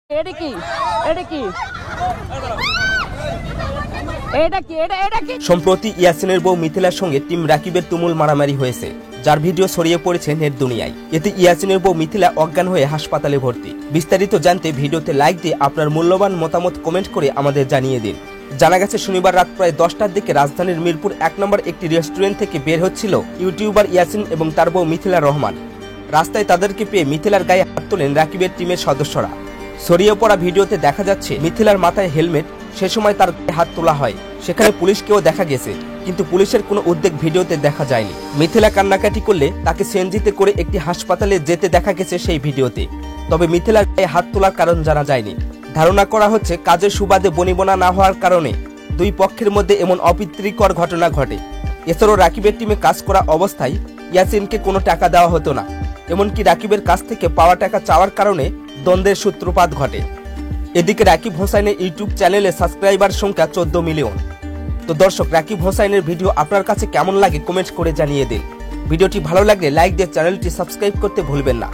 এটা কি এটা কি এটা কি এটা কি সম্প্রতি ইয়াসিনের বউ মিথিলার সঙ্গে টিম রাকিবের তুমুল মারামারি হয়েছে, যার ভিডিও ছড়িয়ে পড়েছে নেট দুনিয়ায়। এতে ইয়াসিনের বউ মিথিলা অজ্ঞান হয়ে হাসপাতালে ভর্তি। বিস্তারিত জানতে ভিডিওতে লাইক দিয়ে আপনার মূল্যবান মতামত কমেন্ট করে আমাদের জানিয়ে দিন। জানা গেছে শনিবার রাত প্রায় 10টার দিকে রাজধানীর মিরপুর 1 নম্বর একটি রেস্টুরেন্ট থেকে বের হচ্ছিল ইউটিউবার ইয়াসিন এবং তার বউ মিথিলা রহমান। রাস্তায় তাদেরকে পেয়ে মিথিলার গায়ে হাত তোলেন রাকিবের টিমের সদস্যরা। ছড়িয়ে পড়া ভিডিওতে দেখা যাচ্ছে মিথিলার মাথায় হেলমেট, সে সময় তার হাত তোলা হয়। সেখানে পুলিশকেও দেখা গেছে, কিন্তু পুলিশের কোনো উদ্বেগ ভিডিওতে দেখা যায়নি। মিথিলা কান্নাকাটি করলে তাকে সিএনজিতে করে একটি হাসপাতালে যেতে দেখা গেছে সেই ভিডিওতে। তবে মিথিলার গায়ে হাত তোলার কারণ জানা যায়নি। ধারণা করা হচ্ছে কাজের সুবাদে বনিবনা না হওয়ার কারণে দুই পক্ষের মধ্যে এমন অপ্রীতিকর ঘটনা ঘটে। এছাড়াও রাকিবের টিমে কাজ করা অবস্থায় ইয়াসিনকে কোনো টাকা দেওয়া হতো না, এমনকি রাকিবের কাছ থেকে পাওয়া টাকা চাওয়ার কারণে দ্বন্দ্বের সূত্রপাত ঘটে। এদিকে রাকিব হোসাইনের ইউটিউব চ্যানেলে সাবস্ক্রাইবার সংখ্যা 14 মিলিয়ন। তো দর্শক, রাকিব হোসাইনের ভিডিও আপনার কাছে কেমন লাগে কমেন্ট করে জানিয়ে দিন। ভিডিওটি ভালো লাগলে লাইক দিয়ে চ্যানেলটি সাবস্ক্রাইব করতে ভুলবেন না।